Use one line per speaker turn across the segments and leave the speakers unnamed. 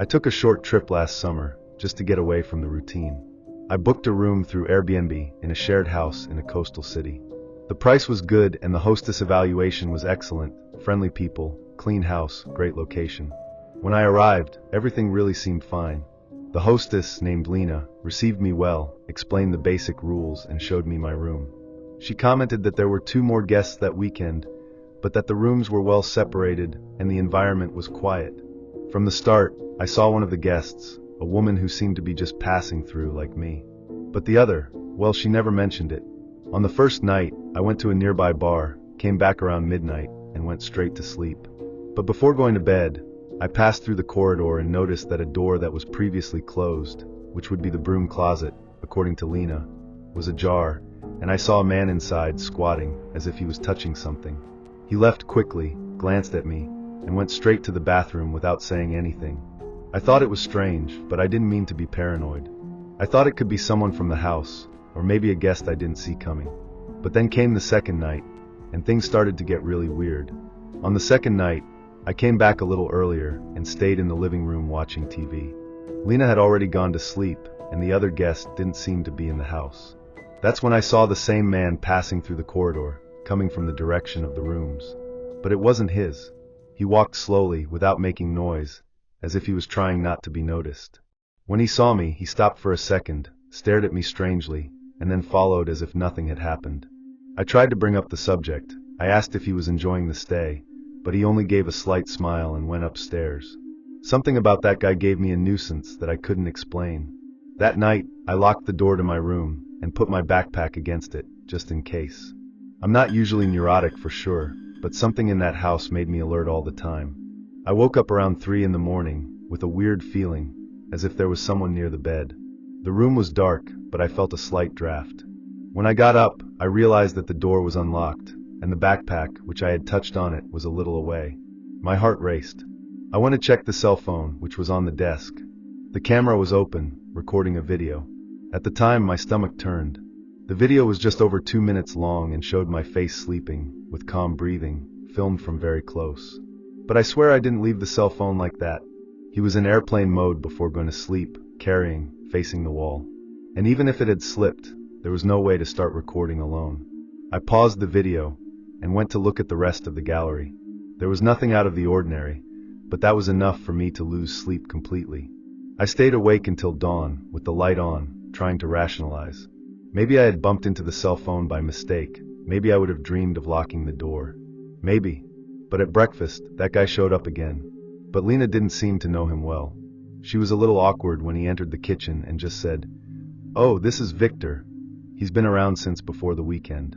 I took a short trip last summer, just to get away from the routine. I booked a room through Airbnb in a shared house in a coastal city. The price was good and the hostess evaluation was excellent. Friendly people, clean house, great location. When I arrived, everything really seemed fine. The hostess, named Lena, received me well, explained the basic rules, and showed me my room. She commented that there were 2 more guests that weekend, but that the rooms were well separated and the environment was quiet. From the start, I saw one of the guests, a woman who seemed to be just passing through like me. But the other, well, she never mentioned it. On the first night, I went to a nearby bar, came back around midnight, and went straight to sleep. But before going to bed, I passed through the corridor and noticed that a door that was previously closed, which would be the broom closet, according to Lena, was ajar, and I saw a man inside squatting as if he was touching something. He left quickly, glanced at me, and went straight to the bathroom without saying anything. I thought it was strange, but I didn't mean to be paranoid. I thought it could be someone from the house, or maybe a guest I didn't see coming. But then came the second night, and things started to get really weird. On the second night, I came back a little earlier and stayed in the living room watching TV. Lena had already gone to sleep, and the other guest didn't seem to be in the house. That's when I saw the same man passing through the corridor, coming from the direction of the rooms. But it wasn't his. He walked slowly, without making noise, as if he was trying not to be noticed. When he saw me, he stopped for a second, stared at me strangely, and then followed as if nothing had happened. I tried to bring up the subject. I asked if he was enjoying the stay, but he only gave a slight smile and went upstairs. Something about that guy gave me a nuisance that I couldn't explain. That night, I locked the door to my room and put my backpack against it, just in case. I'm not usually neurotic for sure, but something in that house made me alert all the time. I woke up around 3 in the morning, with a weird feeling, as if there was someone near the bed. The room was dark, but I felt a slight draft. When I got up, I realized that the door was unlocked, and the backpack, which I had touched on it, was a little away. My heart raced. I went to check the cell phone, which was on the desk. The camera was open, recording a video. At the time, my stomach turned. The video was just over 2 minutes long and showed my face sleeping, with calm breathing, filmed from very close. But I swear I didn't leave the cell phone like that. He was in airplane mode before going to sleep, carrying, facing the wall. And even if it had slipped, there was no way to start recording alone. I paused the video and went to look at the rest of the gallery. There was nothing out of the ordinary, but that was enough for me to lose sleep completely. I stayed awake until dawn, with the light on, trying to rationalize. Maybe I had bumped into the cell phone by mistake. Maybe I would have dreamed of locking the door. Maybe. But at breakfast, that guy showed up again. But Lena didn't seem to know him well. She was a little awkward when he entered the kitchen and just said, "Oh, this is Victor. He's been around since before the weekend."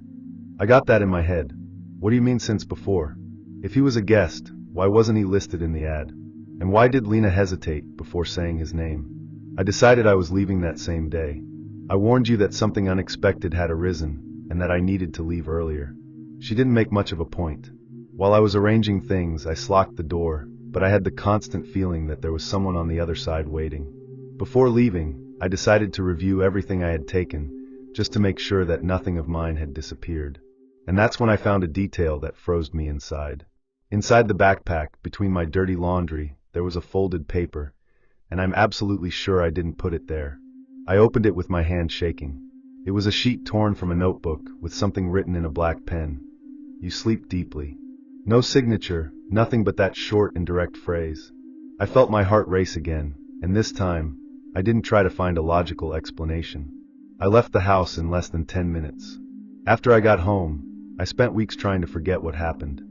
I got that in my head. What do you mean since before? If he was a guest, why wasn't he listed in the ad? And why did Lena hesitate before saying his name? I decided I was leaving that same day. I warned you that something unexpected had arisen, and that I needed to leave earlier. She didn't make much of a point. While I was arranging things, I locked the door, but I had the constant feeling that there was someone on the other side waiting. Before leaving, I decided to review everything I had taken, just to make sure that nothing of mine had disappeared. And that's when I found a detail that froze me inside. Inside the backpack, between my dirty laundry, there was a folded paper, and I'm absolutely sure I didn't put it there. I opened it with my hand shaking. It was a sheet torn from a notebook, with something written in a black pen. "You sleep deeply." No signature, nothing but that short and direct phrase. I felt my heart race again, and this time, I didn't try to find a logical explanation. I left the house in less than 10 minutes. After I got home, I spent weeks trying to forget what happened.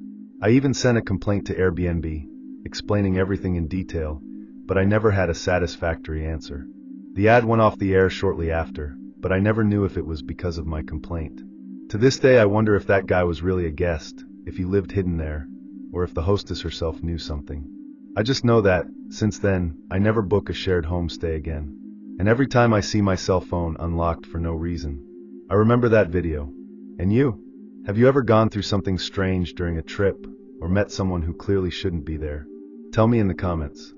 I even sent a complaint to Airbnb, explaining everything in detail, but I never had a satisfactory answer. The ad went off the air shortly after, but I never knew if it was because of my complaint. To this day, I wonder if that guy was really a guest, if he lived hidden there, or if the hostess herself knew something. I just know that, since then, I never book a shared homestay again. And every time I see my cell phone unlocked for no reason, I remember that video. And you? Have you ever gone through something strange during a trip, or met someone who clearly shouldn't be there? Tell me in the comments.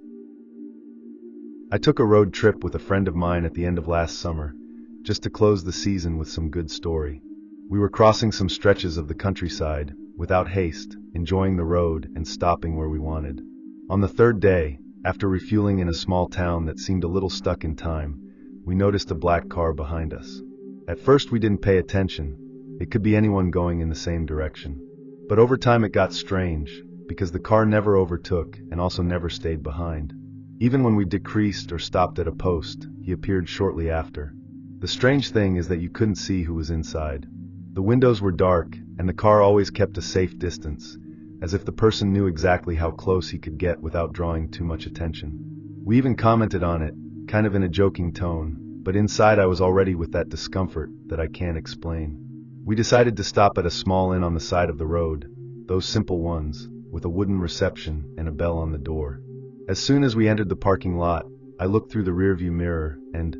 I took a road trip with a friend of mine at the end of last summer, just to close the season with some good story. We were crossing some stretches of the countryside, without haste, enjoying the road and stopping where we wanted. On the third day, After refueling in a small town that seemed a little stuck in time, we noticed a black car behind us. At first we didn't pay attention. It could be anyone going in the same direction. But over time it got strange, because the car never overtook and also never stayed behind. Even when we decreased or stopped at a post, he appeared shortly after. The strange thing is that you couldn't see who was inside. The windows were dark, and the car always kept a safe distance, as if the person knew exactly how close he could get without drawing too much attention. We even commented on it, kind of in a joking tone, but inside I was already with that discomfort that I can't explain. We decided to stop at a small inn on the side of the road, those simple ones, with a wooden reception and a bell on the door. As soon as we entered the parking lot, I looked through the rearview mirror, and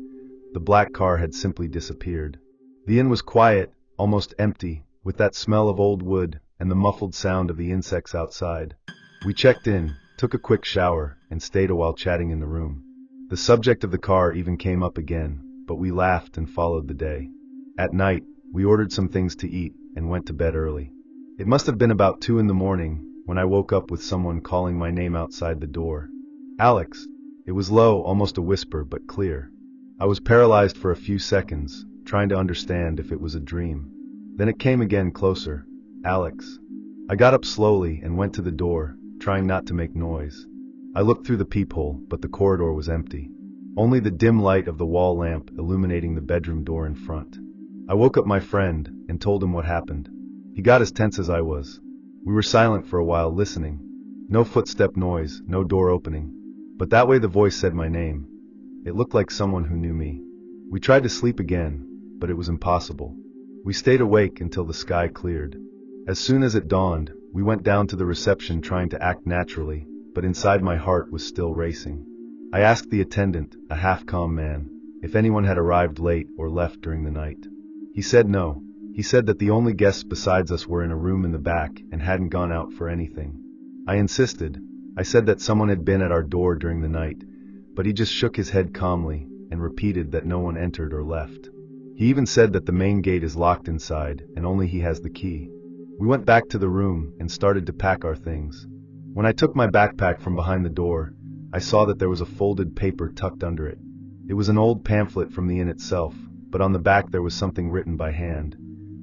the black car had simply disappeared. The inn was quiet, almost empty, with that smell of old wood and the muffled sound of the insects outside. We checked in, took a quick shower, and stayed a while chatting in the room. The subject of the car even came up again, but we laughed and followed the day. At night, we ordered some things to eat and went to bed early. It must have been about 2 in the morning when I woke up with someone calling my name outside the door. Alex. It was low, almost a whisper, but clear. I was paralyzed for a few seconds, trying to understand if it was a dream. Then it came again, closer. Alex. I got up slowly and went to the door, trying not to make noise. I looked through the peephole, but the corridor was empty. Only the dim light of the wall lamp illuminating the bedroom door in front. I woke up my friend and told him what happened. He got as tense as I was. We were silent for a while, listening. No footstep noise, no door opening. But that way the voice said my name. It looked like someone who knew me. We tried to sleep again, but it was impossible. We stayed awake until the sky cleared. As soon as it dawned, we went down to the reception trying to act naturally, but inside my heart was still racing. I asked the attendant, a half-calm man, if anyone had arrived late or left during the night. He said no. He said that the only guests besides us were in a room in the back and hadn't gone out for anything. I insisted. I said that someone had been at our door during the night, but he just shook his head calmly and repeated that no one entered or left. He even said that the main gate is locked inside and only he has the key. We went back to the room and started to pack our things. When I took my backpack from behind the door, I saw that there was a folded paper tucked under it. It was an old pamphlet from the inn itself, but on the back there was something written by hand.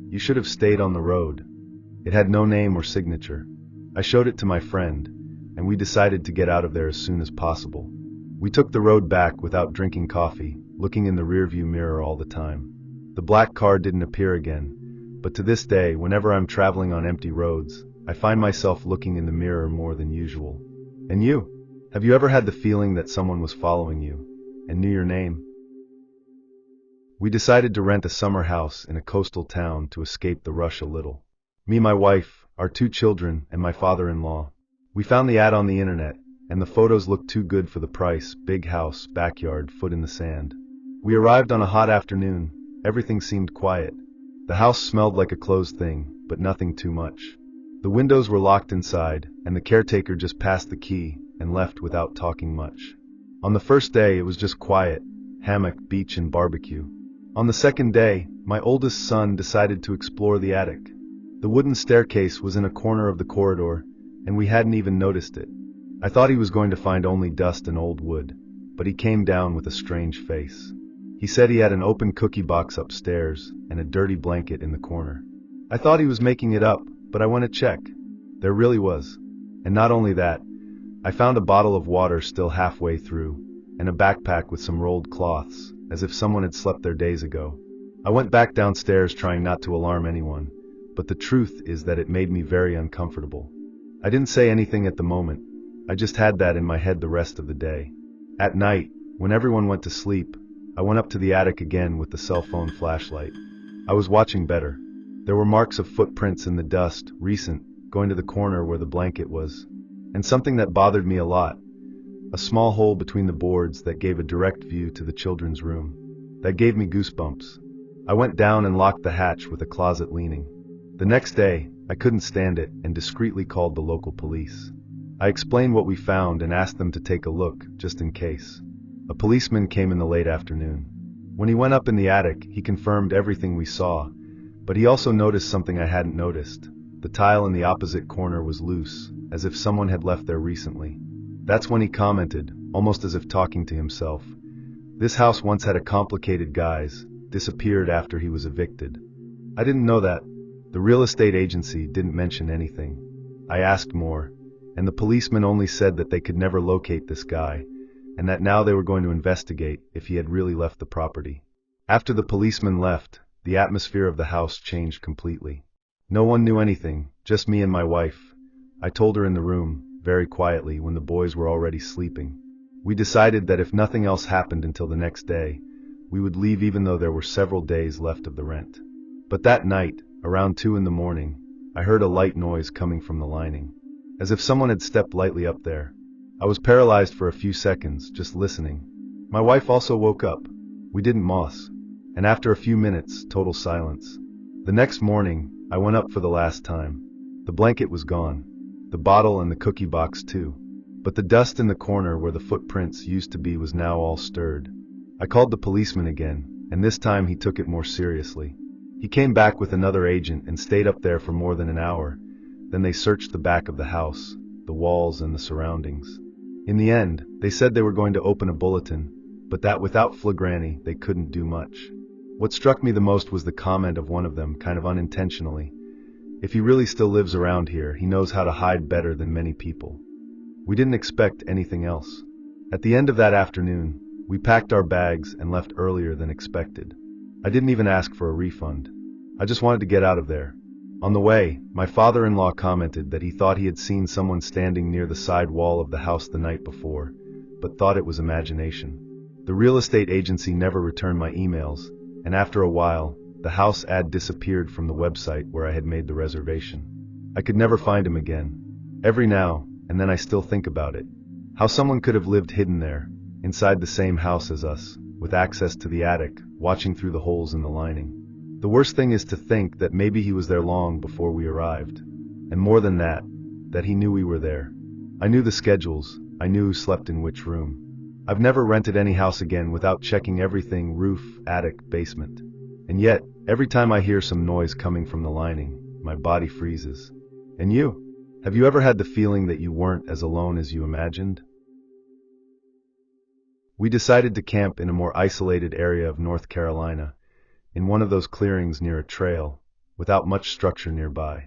You should have stayed on the road. It had no name or signature. I showed it to my friend, and we decided to get out of there as soon as possible. We took the road back without drinking coffee, looking in the rearview mirror all the time. The black car didn't appear again, but to this day, whenever I'm traveling on empty roads, I find myself looking in the mirror more than usual. And you? Have you ever had the feeling that someone was following you and knew your name? We decided to rent a summer house in a coastal town to escape the rush a little. Me, my wife, our 2 children, and my father-in-law. We found the ad on the internet, and the photos looked too good for the price. Big house, backyard, foot in the sand. We arrived on a hot afternoon. Everything seemed quiet. The house smelled like a closed thing, but nothing too much. The windows were locked inside, and the caretaker just passed the key and left without talking much. On the first day, it was just quiet, hammock, beach, and barbecue. On the second day, my oldest son decided to explore the attic. The wooden staircase was in a corner of the corridor, and we hadn't even noticed it. I thought he was going to find only dust and old wood, but he came down with a strange face. He said he had an open cookie box upstairs and a dirty blanket in the corner. I thought he was making it up, but I went to check. There really was. And not only that, I found a bottle of water still halfway through, and a backpack with some rolled cloths, as if someone had slept there days ago. I went back downstairs trying not to alarm anyone, but the truth is that it made me very uncomfortable. I didn't say anything at the moment. I just had that in my head the rest of the day. At night, when everyone went to sleep, I went up to the attic again with the cell phone flashlight. I was watching better. There were marks of footprints in the dust, recent, going to the corner where the blanket was. And something that bothered me a lot. A small hole between the boards that gave a direct view to the children's room. That gave me goosebumps. I went down and locked the hatch with a closet leaning. The next day, I couldn't stand it and discreetly called the local police. I explained what we found and asked them to take a look, just in case. A policeman came in the late afternoon. When he went up in the attic, he confirmed everything we saw, but he also noticed something I hadn't noticed. The tile in the opposite corner was loose, as if someone had left there recently. That's when he commented, almost as if talking to himself. This house once had a complicated guise, disappeared after he was evicted. I didn't know that. The real estate agency didn't mention anything. I asked more, and the policeman only said that they could never locate this guy, and that now they were going to investigate if he had really left the property. After the policeman left, the atmosphere of the house changed completely. No one knew anything, just me and my wife. I told her in the room, very quietly, when the boys were already sleeping. We decided that if nothing else happened until the next day, we would leave even though there were several days left of the rent. But that night, around 2 in the morning, I heard a light noise coming from the lining, as if someone had stepped lightly up there. I was paralyzed for a few seconds, just listening. My wife also woke up. We didn't moss. And after a few minutes, total silence. The next morning, I went up for the last time. The blanket was gone. The bottle and the cookie box too. But the dust in the corner where the footprints used to be was now all stirred. I called the policeman again, and this time he took it more seriously. He came back with another agent and stayed up there for more than an hour. Then they searched the back of the house, the walls and the surroundings. In the end, they said they were going to open a bulletin, but that without flagrante, they couldn't do much. What struck me the most was the comment of one of them, kind of unintentionally. If he really still lives around here, he knows how to hide better than many people. We didn't expect anything else. At the end of that afternoon, we packed our bags and left earlier than expected. I didn't even ask for a refund. I just wanted to get out of there. On the way, my father-in-law commented that he thought he had seen someone standing near the side wall of the house the night before, but thought it was imagination. The real estate agency never returned my emails, and after a while, the house ad disappeared from the website where I had made the reservation. I could never find him again. Every now and then I still think about it. How someone could have lived hidden there, inside the same house as us, with access to the attic, watching through the holes in the lining. The worst thing is to think that maybe he was there long before we arrived. And more than that, that he knew we were there. I knew the schedules, I knew who slept in which room. I've never rented any house again without checking everything: roof, attic, basement. And yet, every time I hear some noise coming from the lining, my body freezes. And you? Have you ever had the feeling that you weren't as alone as you imagined? We decided to camp in a more isolated area of North Carolina, in one of those clearings near a trail, without much structure nearby.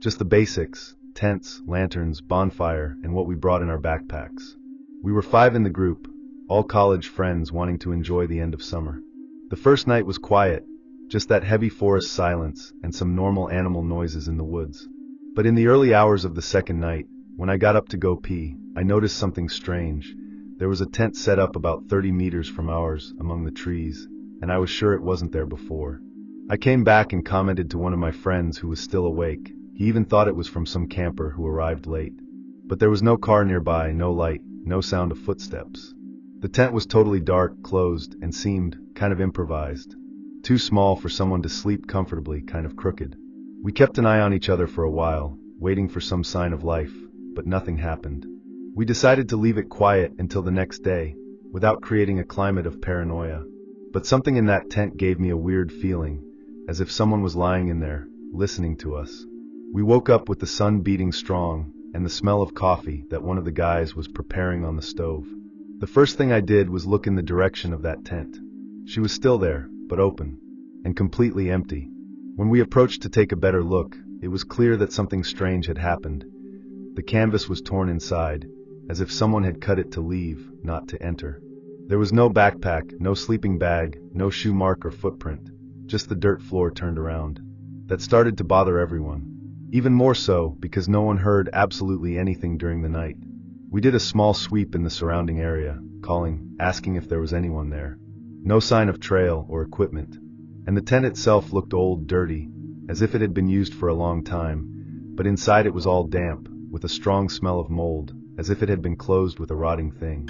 Just the basics: tents, lanterns, bonfire, and what we brought in our backpacks. We were 5 in the group, all college friends wanting to enjoy the end of summer. The first night was quiet, just that heavy forest silence and some normal animal noises in the woods. But in the early hours of the second night, when I got up to go pee, I noticed something strange. There was a tent set up about 30 meters from ours among the trees, and I was sure it wasn't there before. I came back and commented to one of my friends who was still awake. He even thought it was from some camper who arrived late. But there was no car nearby, no light, no sound of footsteps. The tent was totally dark, closed, and seemed kind of improvised. Too small for someone to sleep comfortably, kind of crooked. We kept an eye on each other for a while, waiting for some sign of life, but nothing happened. We decided to leave it quiet until the next day, without creating a climate of paranoia. But something in that tent gave me a weird feeling, as if someone was lying in there, listening to us. We woke up with the sun beating strong, and the smell of coffee that one of the guys was preparing on the stove. The first thing I did was look in the direction of that tent. She was still there, but open, and completely empty. When we approached to take a better look, it was clear that something strange had happened. The canvas was torn inside, as if someone had cut it to leave, not to enter. There was no backpack, no sleeping bag, no shoe mark or footprint, just the dirt floor turned around. That started to bother everyone. Even more so because no one heard absolutely anything during the night. We did a small sweep in the surrounding area, calling, asking if there was anyone there. No sign of trail or equipment. And the tent itself looked old, dirty, as if it had been used for a long time, but inside it was all damp, with a strong smell of mold, as if it had been closed with a rotting thing.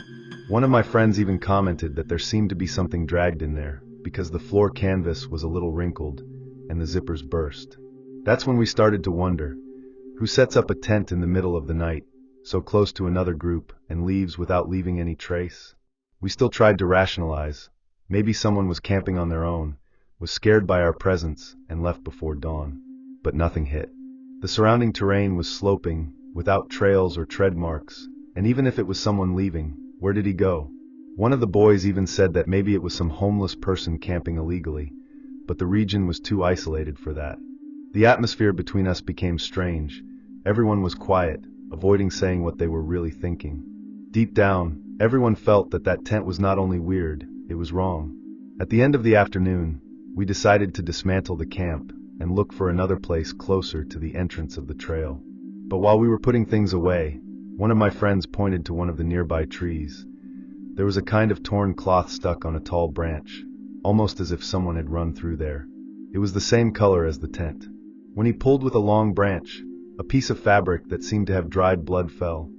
One of my friends even commented that there seemed to be something dragged in there, because the floor canvas was a little wrinkled, and the zippers burst. That's when we started to wonder, who sets up a tent in the middle of the night, so close to another group, and leaves without leaving any trace? We still tried to rationalize. Maybe someone was camping on their own, was scared by our presence, and left before dawn. But nothing hit. The surrounding terrain was sloping, without trails or tread marks, And even if it was someone leaving, where did he go? One of the boys even said that maybe it was some homeless person camping illegally, but the region was too isolated for that. The atmosphere between us became strange. Everyone was quiet, avoiding saying what they were really thinking. Deep down, everyone felt that that tent was not only weird, it was wrong. At the end of the afternoon, we decided to dismantle the camp and look for another place closer to the entrance of the trail. But while we were putting things away, one of my friends pointed to one of the nearby trees. There was a kind of torn cloth stuck on a tall branch, almost as if someone had run through there. It was the same color as the tent. When he pulled with a long branch, a piece of fabric that seemed to have dried blood fell.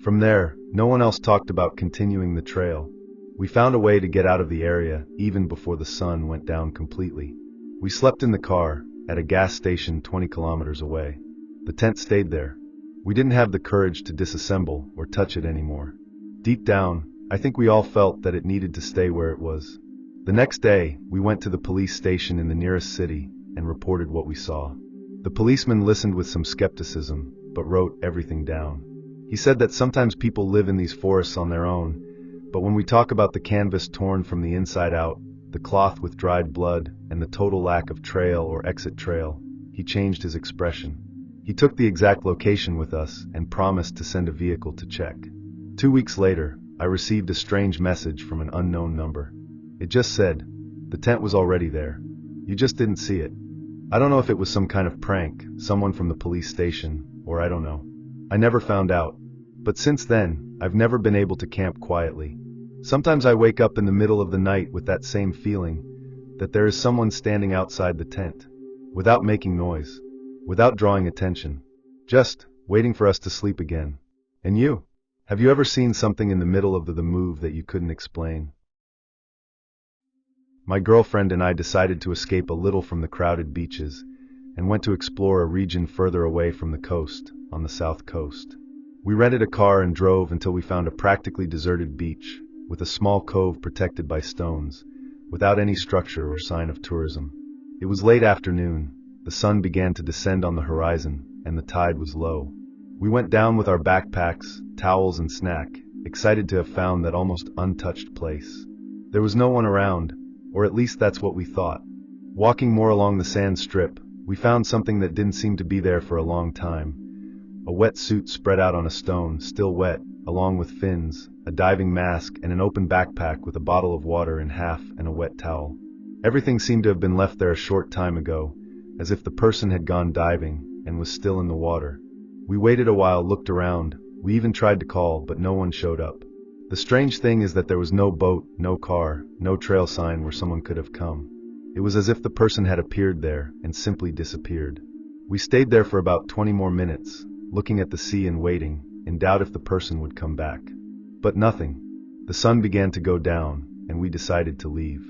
From there, no one else talked about continuing the trail. We found a way to get out of the area even before the sun went down completely. We slept in the car, at a gas station 20 kilometers away. The tent stayed there. We didn't have the courage to disassemble or touch it anymore. Deep down, I think we all felt that it needed to stay where it was. The next day, we went to the police station in the nearest city and reported what we saw. The policeman listened with some skepticism, but wrote everything down. He said that sometimes people live in these forests on their own, but when we talk about the canvas torn from the inside out, the cloth with dried blood, and the total lack of trail or exit trail, he changed his expression. He took the exact location with us and promised to send a vehicle to check. 2 weeks later, I received a strange message from an unknown number. It just said, "The tent was already there. You just didn't see it." I don't know if it was some kind of prank, someone from the police station, or I don't know. I never found out. But since then, I've never been able to camp quietly. Sometimes I wake up in the middle of the night with that same feeling, that there is someone standing outside the tent, without making noise, without drawing attention, just waiting for us to sleep again. And you? Have you ever seen something in the middle of the move that you couldn't explain? My girlfriend and I decided to escape a little from the crowded beaches and went to explore a region further away from the coast, on the south coast. We rented a car and drove until we found a practically deserted beach, with a small cove protected by stones, without any structure or sign of tourism. It was late afternoon, the sun began to descend on the horizon, and the tide was low. We went down with our backpacks, towels and snack, excited to have found that almost untouched place. There was no one around, or at least that's what we thought. Walking more along the sand strip, we found something that didn't seem to be there for a long time. A wetsuit spread out on a stone, still wet, along with fins, a diving mask, and an open backpack with a bottle of water in half and a wet towel. Everything seemed to have been left there a short time ago, as if the person had gone diving and was still in the water. We waited a while, looked around, we even tried to call, but no one showed up. The strange thing is that there was no boat, no car, no trail sign where someone could have come. It was as if the person had appeared there and simply disappeared. We stayed there for about 20 more minutes, looking at the sea and waiting, in doubt if the person would come back. But nothing. The sun began to go down, and we decided to leave.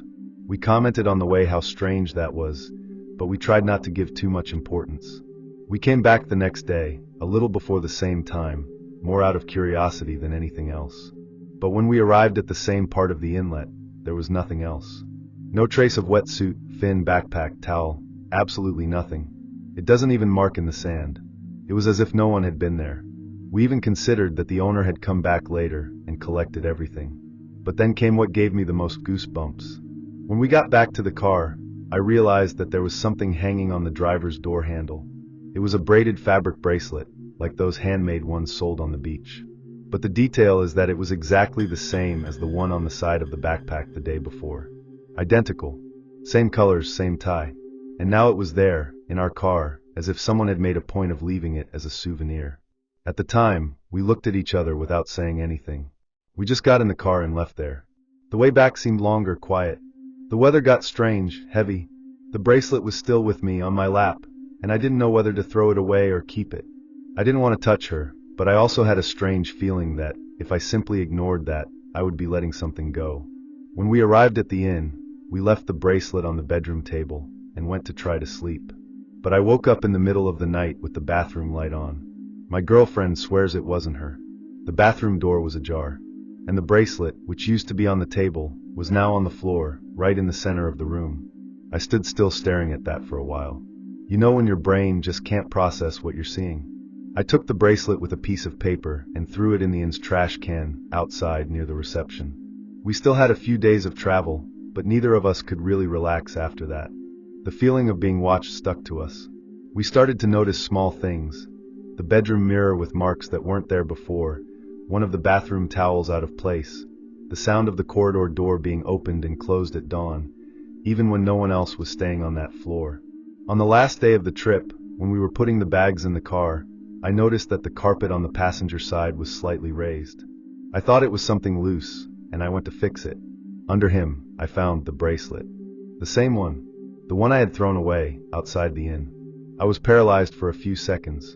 We commented on the way how strange that was, but we tried not to give too much importance. We came back the next day, a little before the same time, more out of curiosity than anything else. But when we arrived at the same part of the inlet, there was nothing else. No trace of wetsuit, fin, backpack, towel, absolutely nothing. It doesn't even mark in the sand. It was as if no one had been there. We even considered that the owner had come back later and collected everything. But then came what gave me the most goosebumps. When we got back to the car, I realized that there was something hanging on the driver's door handle. It was a braided fabric bracelet, like those handmade ones sold on the beach. But the detail is that it was exactly the same as the one on the side of the backpack the day before. Identical. Same colors, same tie. And now it was there, in our car, as if someone had made a point of leaving it as a souvenir. At the time, we looked at each other without saying anything. We just got in the car and left there. The way back seemed longer, quiet. The weather got strange, heavy. The bracelet was still with me, on my lap, and I didn't know whether to throw it away or keep it. I didn't want to touch her, but I also had a strange feeling that, if I simply ignored that, I would be letting something go. When we arrived at the inn, we left the bracelet on the bedroom table and went to try to sleep. But I woke up in the middle of the night with the bathroom light on. My girlfriend swears it wasn't her. The bathroom door was ajar, and the bracelet, which used to be on the table, was now on the floor, right in the center of the room. I stood still staring at that for a while. You know when your brain just can't process what you're seeing. I took the bracelet with a piece of paper and threw it in the inn's trash can outside near the reception. We still had a few days of travel, but neither of us could really relax after that. The feeling of being watched stuck to us. We started to notice small things. The bedroom mirror with marks that weren't there before, one of the bathroom towels out of place, the sound of the corridor door being opened and closed at dawn, even when no one else was staying on that floor. On the last day of the trip, when we were putting the bags in the car, I noticed that the carpet on the passenger side was slightly raised. I thought it was something loose, and I went to fix it. Under him, I found the bracelet. The same one. The one I had thrown away, outside the inn. I was paralyzed for a few seconds.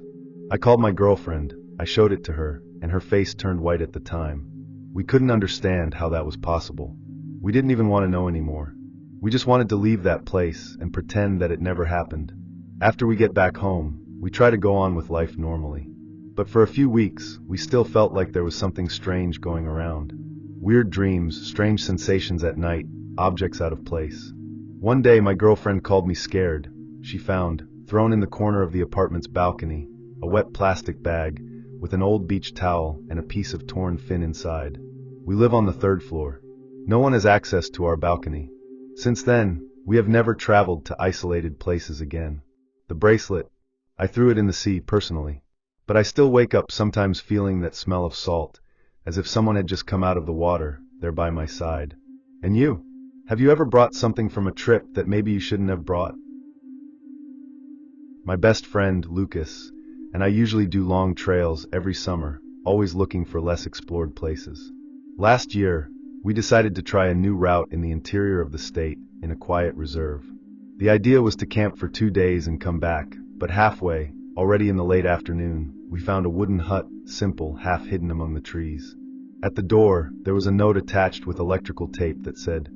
I called my girlfriend, I showed it to her, and her face turned white at the time. We couldn't understand how that was possible. We didn't even want to know anymore. We just wanted to leave that place and pretend that it never happened. After we get back home, we try to go on with life normally. But for a few weeks, we still felt like there was something strange going around. Weird dreams, strange sensations at night, objects out of place. One day my girlfriend called me scared. She found, thrown in the corner of the apartment's balcony, a wet plastic bag with an old beach towel and a piece of torn fin inside. We live on the 3rd floor. No one has access to our balcony. Since then, we have never traveled to isolated places again. The bracelet, I threw it in the sea personally. But I still wake up sometimes feeling that smell of salt, as if someone had just come out of the water, there by my side. And you? Have you ever brought something from a trip that maybe you shouldn't have brought? My best friend, Lucas, and I usually do long trails every summer, always looking for less explored places. Last year, we decided to try a new route in the interior of the state, in a quiet reserve. The idea was to camp for 2 days and come back, but halfway, already in the late afternoon, we found a wooden hut, simple, half hidden among the trees. At the door, there was a note attached with electrical tape that said,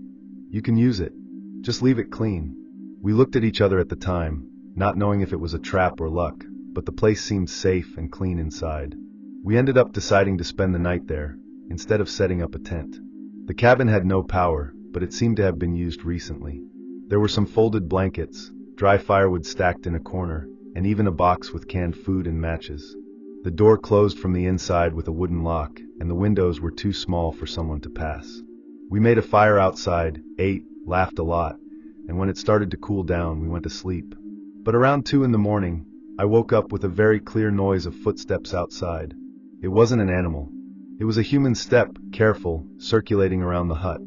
"You can use it. Just leave it clean." We looked at each other at the time, not knowing if it was a trap or luck, but the place seemed safe and clean inside. We ended up deciding to spend the night there, instead of setting up a tent. The cabin had no power, but it seemed to have been used recently. There were some folded blankets, dry firewood stacked in a corner, and even a box with canned food and matches. The door closed from the inside with a wooden lock, and the windows were too small for someone to pass. We made a fire outside, ate, laughed a lot, and when it started to cool down, we went to sleep. But around 2 in the morning, I woke up with a very clear noise of footsteps outside. It wasn't an animal. It was a human step, careful, circulating around the hut.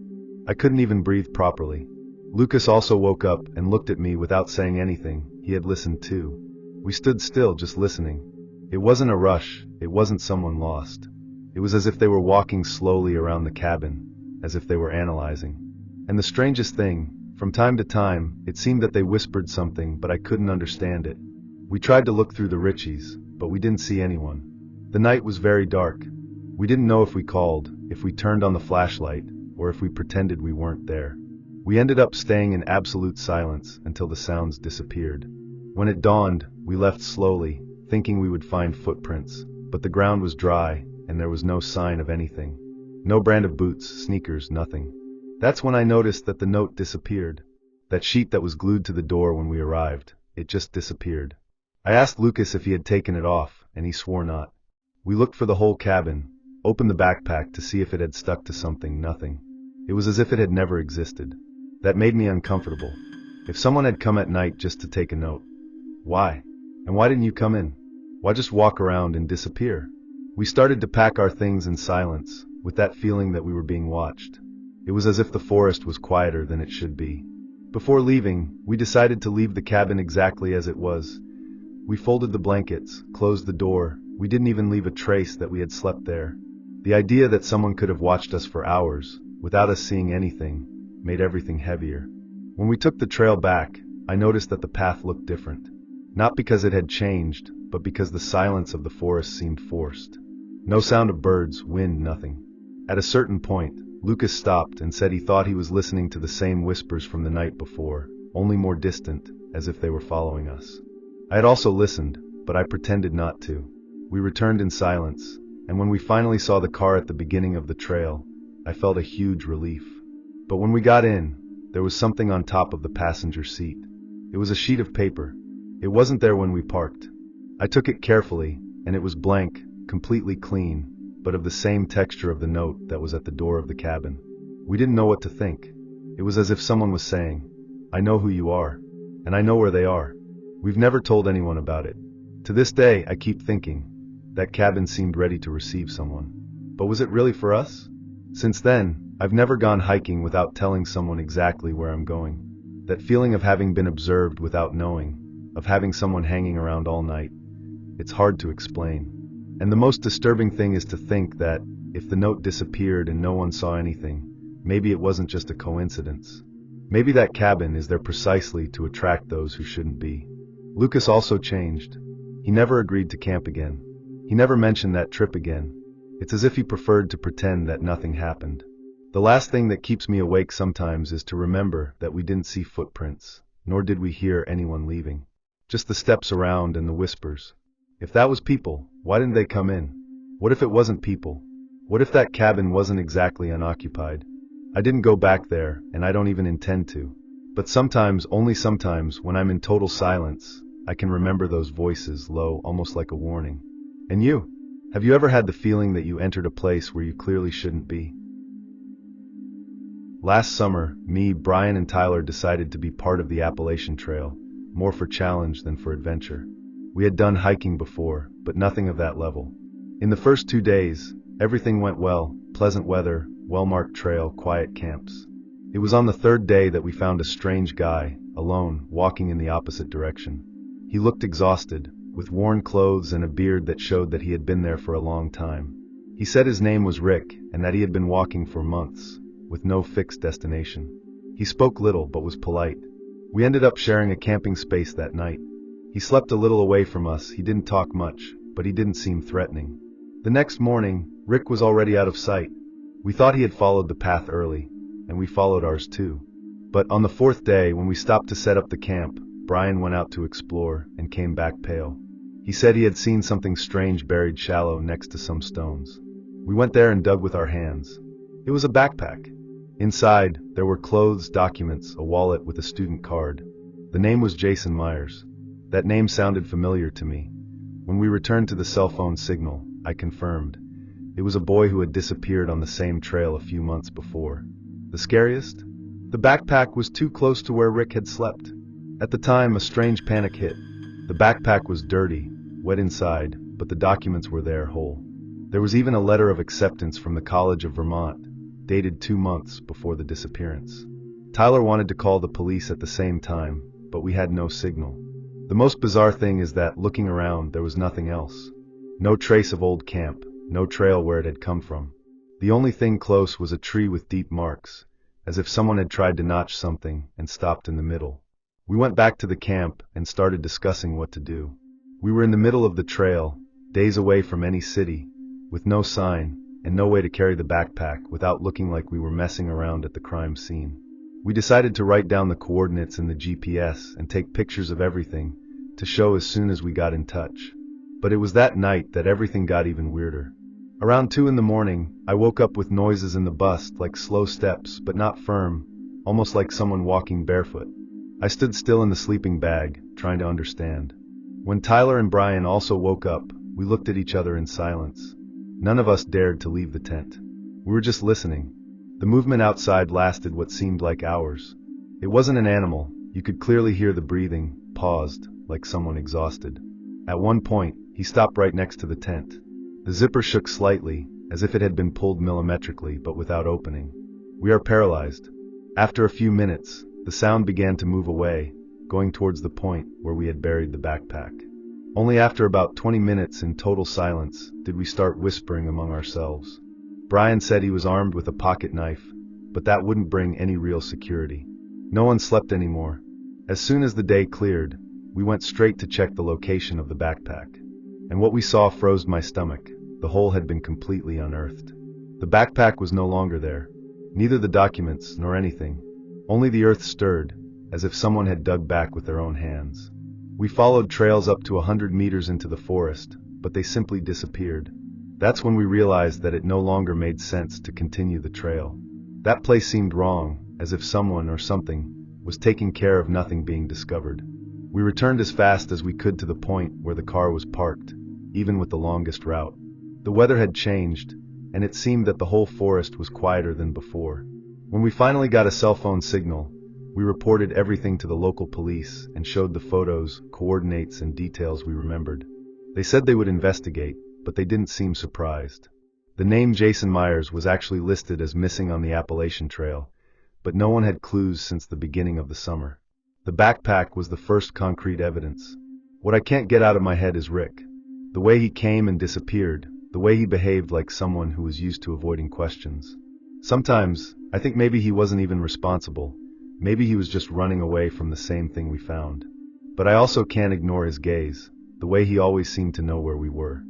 I couldn't even breathe properly. Lucas also woke up and looked at me without saying anything. He had listened too. We stood still, just listening. It wasn't a rush, it wasn't someone lost. It was as if they were walking slowly around the cabin, as if they were analyzing. And the strangest thing, from time to time, it seemed that they whispered something, but I couldn't understand it. We tried to look through the Richies, but we didn't see anyone. The night was very dark. We didn't know if we called, if we turned on the flashlight, or if we pretended we weren't there. We ended up staying in absolute silence until the sounds disappeared. When it dawned, we left slowly, thinking we would find footprints, but the ground was dry, and there was no sign of anything. No brand of boots, sneakers, nothing. That's when I noticed that the note disappeared. That sheet that was glued to the door when we arrived, it just disappeared. I asked Lucas if he had taken it off, and he swore not. We looked for the whole cabin, opened the backpack to see if it had stuck to something, nothing. It was as if it had never existed. That made me uncomfortable. If someone had come at night just to take a note, why? And why didn't you come in? Why just walk around and disappear? We started to pack our things in silence, with that feeling that we were being watched. It was as if the forest was quieter than it should be. Before leaving, we decided to leave the cabin exactly as it was. We folded the blankets, closed the door. We didn't even leave a trace that we had slept there. The idea that someone could have watched us for hours, without us seeing anything, made everything heavier. When we took the trail back, I noticed that the path looked different. Not because it had changed, but because the silence of the forest seemed forced. No sound of birds, wind, nothing. At a certain point, Lucas stopped and said he thought he was listening to the same whispers from the night before, only more distant, as if they were following us. I had also listened, but I pretended not to. We returned in silence, and when we finally saw the car at the beginning of the trail, I felt a huge relief. But when we got in, there was something on top of the passenger seat. It was a sheet of paper. It wasn't there when we parked. I took it carefully, and it was blank, completely clean, but of the same texture of the note that was at the door of the cabin. We didn't know what to think. It was as if someone was saying, "I know who you are, and I know where they are. We've never told anyone about it." To this day, I keep thinking, that cabin seemed ready to receive someone. But was it really for us? Since then, I've never gone hiking without telling someone exactly where I'm going. That feeling of having been observed without knowing, of having someone hanging around all night, it's hard to explain. And the most disturbing thing is to think that, if the note disappeared and no one saw anything, maybe it wasn't just a coincidence. Maybe that cabin is there precisely to attract those who shouldn't be. Lucas also changed. He never agreed to camp again. He never mentioned that trip again. It's as if he preferred to pretend that nothing happened. The last thing that keeps me awake sometimes is to remember that we didn't see footprints, nor did we hear anyone leaving. Just the steps around and the whispers. If that was people, why didn't they come in? What if it wasn't people? What if that cabin wasn't exactly unoccupied? I didn't go back there, and I don't even intend to. But sometimes, only sometimes, when I'm in total silence, I can remember those voices, low, almost like a warning. And you? Have you ever had the feeling that you entered a place where you clearly shouldn't be? Last summer, me, Brian, and Tyler decided to be part of the Appalachian Trail, more for challenge than for adventure. We had done hiking before, but nothing of that level. In the first 2 days, everything went well: pleasant weather, well-marked trail, quiet camps. It was on the 3rd day that we found a strange guy, alone, walking in the opposite direction. He looked exhausted, with worn clothes and a beard that showed that he had been there for a long time. He said his name was Rick, and that he had been walking for months, with no fixed destination. He spoke little, but was polite. We ended up sharing a camping space that night. He slept a little away from us. He didn't talk much, but he didn't seem threatening. The next morning, Rick was already out of sight. We thought he had followed the path early, and we followed ours too. But on the 4th day, when we stopped to set up the camp, Brian went out to explore and came back pale. He said he had seen something strange buried shallow next to some stones. We went there and dug with our hands. It was a backpack. Inside, there were clothes, documents, a wallet with a student card. The name was Jason Myers. That name sounded familiar to me. When we returned to the cell phone signal, I confirmed. It was a boy who had disappeared on the same trail a few months before. The scariest? The backpack was too close to where Rick had slept. At the time, a strange panic hit. The backpack was dirty, wet inside, but the documents were there whole. There was even a letter of acceptance from the College of Vermont, dated 2 months before the disappearance. Tyler wanted to call the police at the same time, but we had no signal. The most bizarre thing is that, looking around, there was nothing else. No trace of old camp, no trail where it had come from. The only thing close was a tree with deep marks, as if someone had tried to notch something and stopped in the middle. We went back to the camp and started discussing what to do. We were in the middle of the trail, days away from any city, with no sign, and no way to carry the backpack without looking like we were messing around at the crime scene. We decided to write down the coordinates in the GPS and take pictures of everything to show as soon as we got in touch. But it was that night that everything got even weirder. Around 2 in the morning, I woke up with noises in the bust, like slow steps, but not firm, almost like someone walking barefoot. I stood still in the sleeping bag, trying to understand. When Tyler and Brian also woke up, we looked at each other in silence. None of us dared to leave the tent. We were just listening. The movement outside lasted what seemed like hours. It wasn't an animal. You could clearly hear the breathing, paused, like someone exhausted. At one point, he stopped right next to the tent. The zipper shook slightly, as if it had been pulled millimetrically, but without opening. We are paralyzed. After a few minutes, the sound began to move away, going towards the point where we had buried the backpack. Only after about 20 minutes in total silence did we start whispering among ourselves. Brian said he was armed with a pocket knife, but that wouldn't bring any real security. No one slept anymore. As soon as the day cleared, we went straight to check the location of the backpack. And what we saw froze my stomach. The hole had been completely unearthed. The backpack was no longer there. Neither the documents nor anything. Only the earth stirred, as if someone had dug back with their own hands. We followed trails up to 100 meters into the forest, but they simply disappeared. That's when we realized that it no longer made sense to continue the trail. That place seemed wrong, as if someone or something was taking care of nothing being discovered. We returned as fast as we could to the point where the car was parked, even with the longest route. The weather had changed, and it seemed that the whole forest was quieter than before. When we finally got a cell phone signal, we reported everything to the local police and showed the photos, coordinates, and details we remembered. They said they would investigate, but they didn't seem surprised. The name Jason Myers was actually listed as missing on the Appalachian Trail, but no one had clues since the beginning of the summer. The backpack was the first concrete evidence. What I can't get out of my head is Rick. The way he came and disappeared, the way he behaved like someone who was used to avoiding questions. Sometimes, I think maybe he wasn't even responsible. Maybe he was just running away from the same thing we found. But I also can't ignore his gaze, the way he always seemed to know where we were.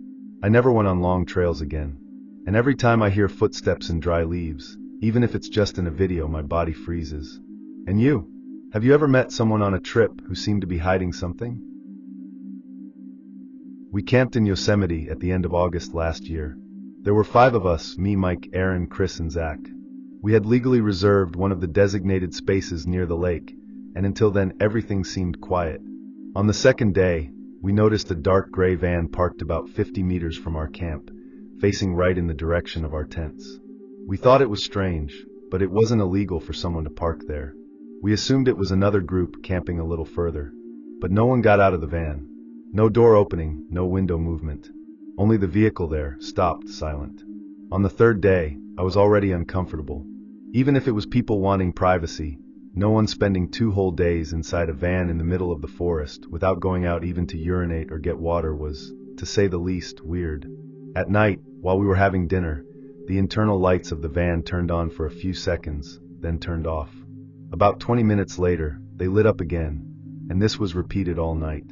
I never went on long trails again. And every time I hear footsteps in dry leaves, even if it's just in a video, my body freezes. And you? Have you ever met someone on a trip who seemed to be hiding something? We camped in Yosemite at the end of August last year. There were 5 of us, me, Mike, Aaron, Chris, and Zach. We had legally reserved one of the designated spaces near the lake, and until then everything seemed quiet. On the second day, we noticed a dark gray van parked about 50 meters from our camp, facing right in the direction of our tents. We thought it was strange, but it wasn't illegal for someone to park there. We assumed it was another group camping a little further, but no one got out of the van. No door opening, no window movement. Only the vehicle there, stopped, silent. On the third day, I was already uncomfortable. Even if it was people wanting privacy, no one spending 2 whole days inside a van in the middle of the forest without going out even to urinate or get water was, to say the least, weird. At night, while we were having dinner, the internal lights of the van turned on for a few seconds, then turned off. About 20 minutes later, they lit up again, and this was repeated all night.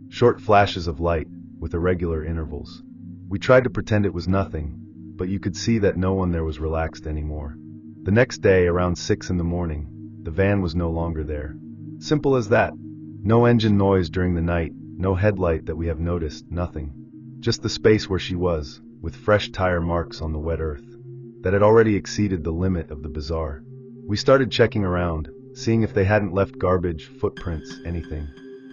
Short flashes of light, with irregular intervals. We tried to pretend it was nothing, but you could see that no one there was relaxed anymore. The next day, around 6 in the morning, the van was no longer there. Simple as that. No engine noise during the night, no headlight that we have noticed, nothing. Just the space where she was, with fresh tire marks on the wet earth, that had already exceeded the limit of the bizarre. We started checking around, seeing if they hadn't left garbage, footprints, anything.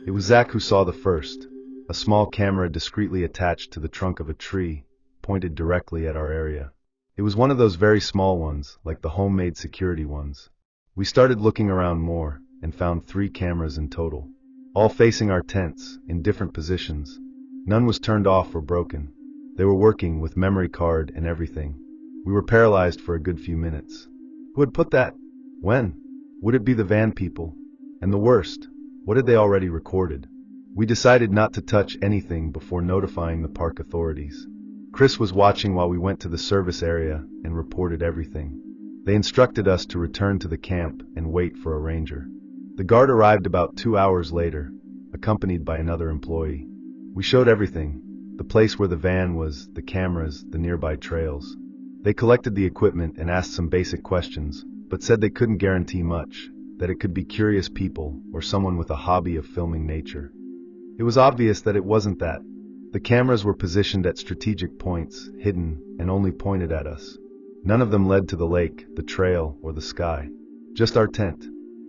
It was Zach who saw the first, a small camera discreetly attached to the trunk of a tree, pointed directly at our area. It was one of those very small ones, like the homemade security ones. We started looking around more, and found 3 cameras in total, all facing our tents, in different positions. None was turned off or broken. They were working with memory card and everything. We were paralyzed for a good few minutes. Who had put that? When? Would it be the van people? And the worst, what had they already recorded? We decided not to touch anything before notifying the park authorities. Chris was watching while we went to the service area and reported everything. They instructed us to return to the camp and wait for a ranger. The guard arrived about 2 hours later, accompanied by another employee. We showed everything, the place where the van was, the cameras, the nearby trails. They collected the equipment and asked some basic questions, but said they couldn't guarantee much, that it could be curious people or someone with a hobby of filming nature. It was obvious that it wasn't that. The cameras were positioned at strategic points, hidden, and only pointed at us. None of them led to the lake, the trail, or the sky. Just our tent.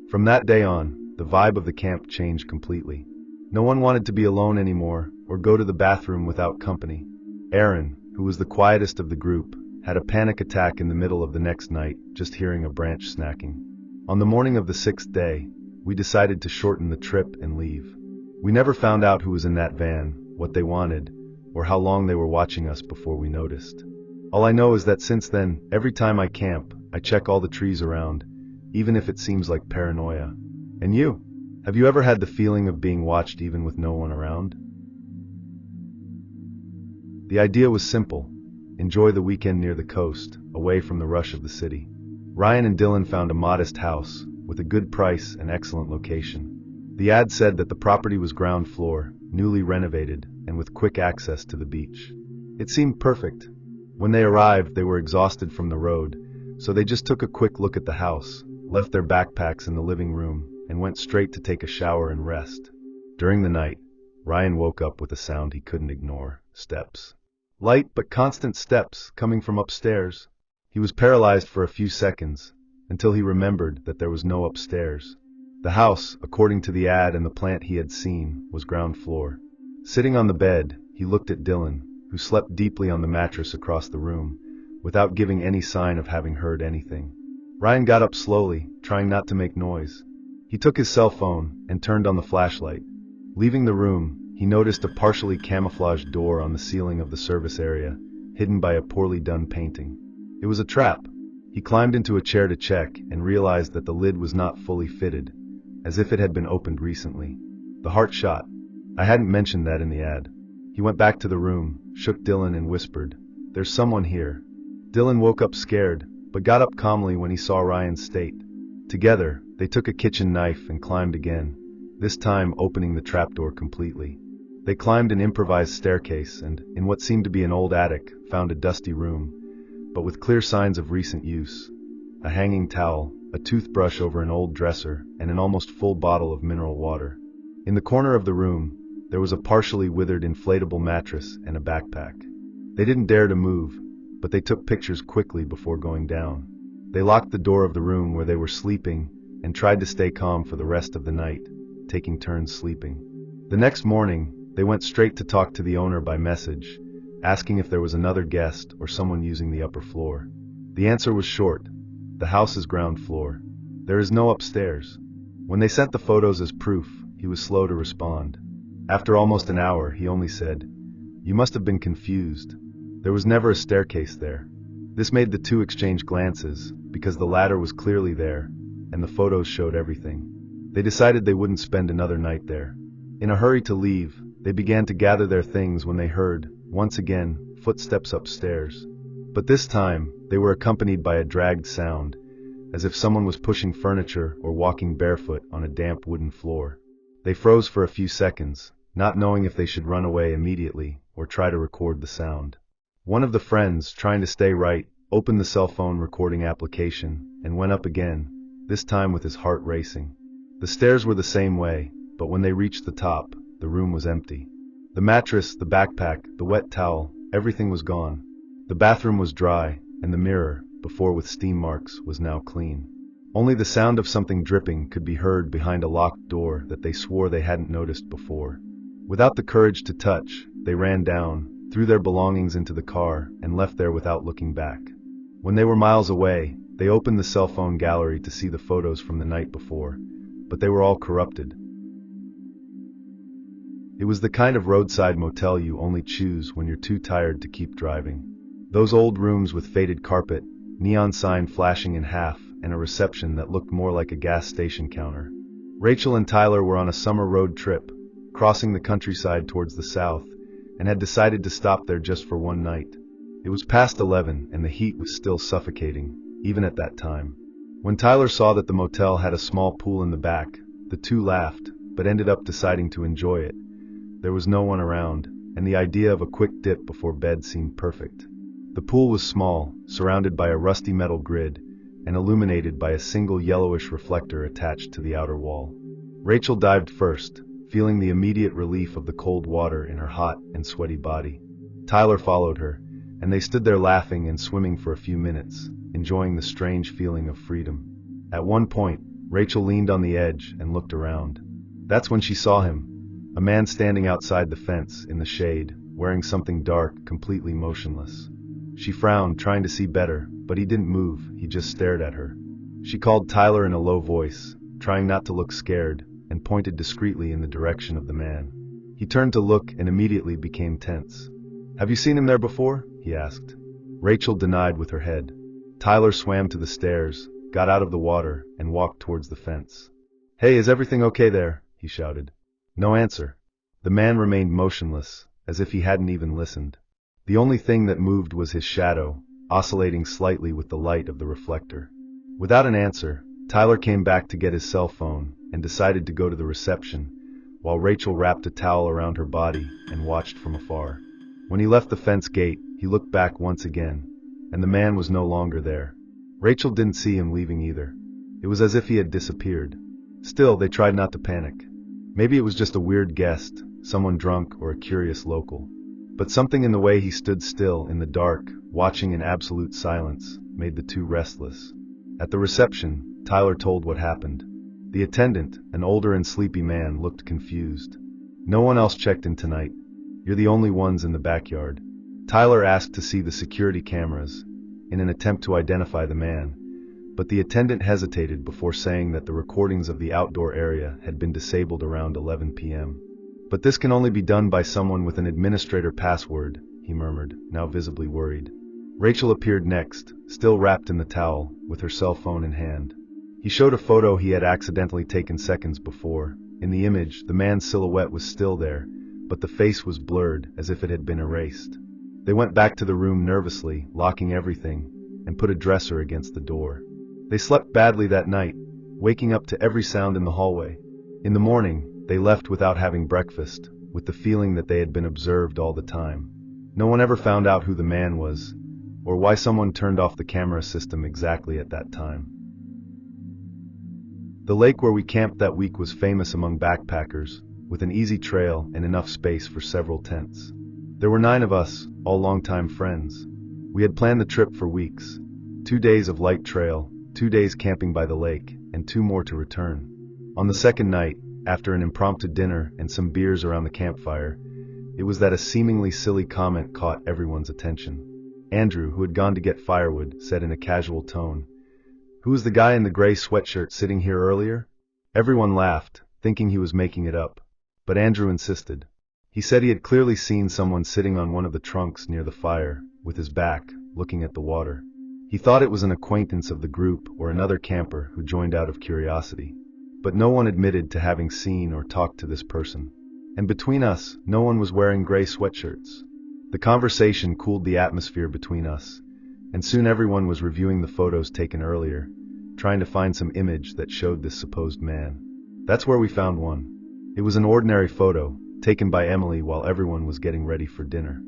From that day on, the vibe of the camp changed completely. No one wanted to be alone anymore, or go to the bathroom without company. Aaron, who was the quietest of the group, had a panic attack in the middle of the next night, just hearing a branch snacking. On the morning of the 6th day, we decided to shorten the trip and leave. We never found out who was in that van, what they wanted, or how long they were watching us before we noticed. All I know is that since then, every time I camp, I check all the trees around, even if it seems like paranoia. And you? Have you ever had the feeling of being watched even with no one around? The idea was simple. Enjoy the weekend near the coast, away from the rush of the city. Ryan and Dylan found a modest house, with a good price and excellent location. The ad said that the property was ground floor, newly renovated, and with quick access to the beach. It seemed perfect. When they arrived, they were exhausted from the road, so they just took a quick look at the house, left their backpacks in the living room, and went straight to take a shower and rest. During the night, Ryan woke up with a sound he couldn't ignore: steps. Light but constant steps coming from upstairs. He was paralyzed for a few seconds, until he remembered that there was no upstairs. The house, according to the ad and the plant he had seen, was ground floor. Sitting on the bed, he looked at Dylan, who slept deeply on the mattress across the room, without giving any sign of having heard anything. Ryan got up slowly, trying not to make noise. He took his cell phone and turned on the flashlight. Leaving the room, he noticed a partially camouflaged door on the ceiling of the service area, hidden by a poorly done painting. It was a trap. He climbed into a chair to check and realized that the lid was not fully fitted, as if it had been opened recently. The heart shot. I hadn't mentioned that in the ad. He went back to the room, shook Dylan and whispered, "There's someone here." Dylan woke up scared, but got up calmly when he saw Ryan's state. Together, they took a kitchen knife and climbed again, this time opening the trapdoor completely. They climbed an improvised staircase and, in what seemed to be an old attic, found a dusty room, but with clear signs of recent use. A hanging towel, a toothbrush over an old dresser, and an almost full bottle of mineral water. In the corner of the room, there was a partially withered inflatable mattress and a backpack. They didn't dare to move, but they took pictures quickly before going down. They locked the door of the room where they were sleeping and tried to stay calm for the rest of the night, taking turns sleeping. The next morning, they went straight to talk to the owner by message, asking if there was another guest or someone using the upper floor. The answer was short: the house is ground floor. There is no upstairs. When they sent the photos as proof, he was slow to respond. After almost an hour, he only said, "You must have been confused. There was never a staircase there." This made the two exchange glances, because the ladder was clearly there, and the photos showed everything. They decided they wouldn't spend another night there. In a hurry to leave, they began to gather their things when they heard, once again, footsteps upstairs. But this time, they were accompanied by a dragged sound, as if someone was pushing furniture or walking barefoot on a damp wooden floor. They froze for a few seconds, not knowing if they should run away immediately or try to record the sound. One of the friends, trying to stay right, opened the cell phone recording application and went up again, this time with his heart racing. The stairs were the same way, but when they reached the top, the room was empty. The mattress, the backpack, the wet towel, everything was gone. The bathroom was dry, and the mirror, before with steam marks, was now clean. Only the sound of something dripping could be heard behind a locked door that they swore they hadn't noticed before. Without the courage to touch, they ran down, threw their belongings into the car, and left there without looking back. When they were miles away, they opened the cell phone gallery to see the photos from the night before, but they were all corrupted. It was the kind of roadside motel you only choose when you're too tired to keep driving. Those old rooms with faded carpet, neon sign flashing in half, and a reception that looked more like a gas station counter. Rachel and Tyler were on a summer road trip, crossing the countryside towards the south, and had decided to stop there just for one night. It was past 11, and the heat was still suffocating, even at that time. When Tyler saw that the motel had a small pool in the back, the two laughed, but ended up deciding to enjoy it. There was no one around, and the idea of a quick dip before bed seemed perfect. The pool was small, surrounded by a rusty metal grid, and illuminated by a single yellowish reflector attached to the outer wall. Rachel dived first, feeling the immediate relief of the cold water in her hot and sweaty body. Tyler followed her, and they stood there laughing and swimming for a few minutes, enjoying the strange feeling of freedom. At one point, Rachel leaned on the edge and looked around. That's when she saw him, a man standing outside the fence in the shade, wearing something dark, completely motionless. She frowned, trying to see better, but he didn't move, he just stared at her. She called Tyler in a low voice, trying not to look scared, and pointed discreetly in the direction of the man. He turned to look and immediately became tense. "Have you seen him there before?" he asked. Rachel denied with her head. Tyler swam to the stairs, got out of the water, and walked towards the fence. "Hey, is everything okay there?" he shouted. No answer. The man remained motionless, as if he hadn't even listened. The only thing that moved was his shadow, oscillating slightly with the light of the reflector. Without an answer, Tyler came back to get his cell phone and decided to go to the reception, while Rachel wrapped a towel around her body and watched from afar. When he left the fence gate, he looked back once again, and the man was no longer there. Rachel didn't see him leaving either. It was as if he had disappeared. Still, they tried not to panic. Maybe it was just a weird guest, someone drunk or a curious local. But something in the way he stood still in the dark, watching in absolute silence, made the two restless. At the reception, Tyler told what happened. The attendant, an older and sleepy man, looked confused. "No one else checked in tonight. You're the only ones in the backyard. Tyler asked to see the security cameras in an attempt to identify the man, but the attendant hesitated before saying that the recordings of the outdoor area had been disabled around 11 p.m. But this can only be done by someone with an administrator password, he murmured, now visibly worried. Rachel appeared next, still wrapped in the towel, with her cell phone in hand. He showed a photo he had accidentally taken seconds before. In the image, the man's silhouette was still there, but the face was blurred as if it had been erased. They went back to the room nervously, locking everything, and put a dresser against the door. They slept badly that night, waking up to every sound in the hallway. In the morning, they left without having breakfast, with the feeling that they had been observed all the time. No one ever found out who the man was, or why someone turned off the camera system exactly at that time. The lake where we camped that week was famous among backpackers, with an easy trail and enough space for several tents. There were 9 of us, all longtime friends. We had planned the trip for weeks. 2 days of light trail, 2 days camping by the lake, and 2 more to return. On the second night, after an impromptu dinner and some beers around the campfire, it was that a seemingly silly comment caught everyone's attention. Andrew, who had gone to get firewood, said in a casual tone, "Who was the guy in the gray sweatshirt sitting here earlier?" Everyone laughed, thinking he was making it up, but Andrew insisted. He said he had clearly seen someone sitting on one of the trunks near the fire, with his back, looking at the water. He thought it was an acquaintance of the group or another camper who joined out of curiosity. But no one admitted to having seen or talked to this person. And between us, no one was wearing gray sweatshirts. The conversation cooled the atmosphere between us, and soon everyone was reviewing the photos taken earlier, trying to find some image that showed this supposed man. That's where we found one. It was an ordinary photo, taken by Emily while everyone was getting ready for dinner.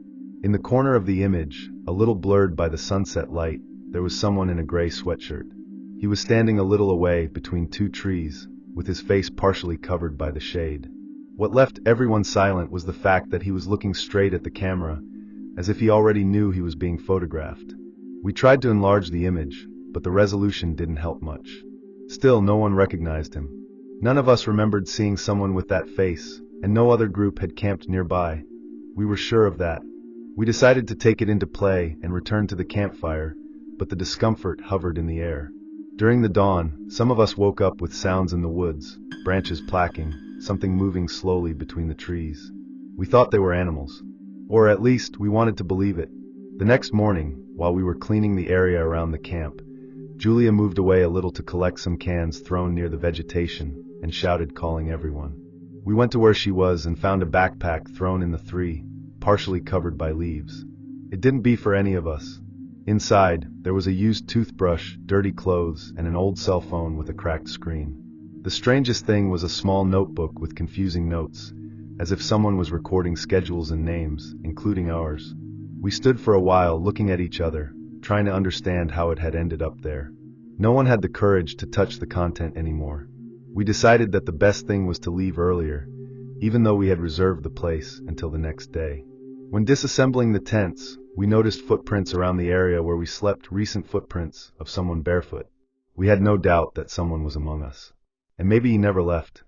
In the corner of the image, a little blurred by the sunset light, there was someone in a gray sweatshirt. He was standing a little away between 2 trees, with his face partially covered by the shade. What left everyone silent was the fact that he was looking straight at the camera, as if he already knew he was being photographed. We tried to enlarge the image, but the resolution didn't help much. Still, no one recognized him. None of us remembered seeing someone with that face, and no other group had camped nearby. We were sure of that. We decided to take it into play and return to the campfire, but the discomfort hovered in the air. During the dawn, some of us woke up with sounds in the woods, branches clacking, something moving slowly between the trees. We thought they were animals. Or at least, we wanted to believe it. The next morning, while we were cleaning the area around the camp, Julia moved away a little to collect some cans thrown near the vegetation and shouted, calling everyone. We went to where she was and found a backpack thrown in the 3, partially covered by leaves. It didn't be for any of us. Inside, there was a used toothbrush, dirty clothes, and an old cell phone with a cracked screen. The strangest thing was a small notebook with confusing notes, as if someone was recording schedules and names, including ours. We stood for a while looking at each other, trying to understand how it had ended up there. No one had the courage to touch the content anymore. We decided that the best thing was to leave earlier, even though we had reserved the place until the next day. When disassembling the tents, we noticed footprints around the area where we slept, recent footprints of someone barefoot. We had no doubt that someone was among us. And maybe he never left.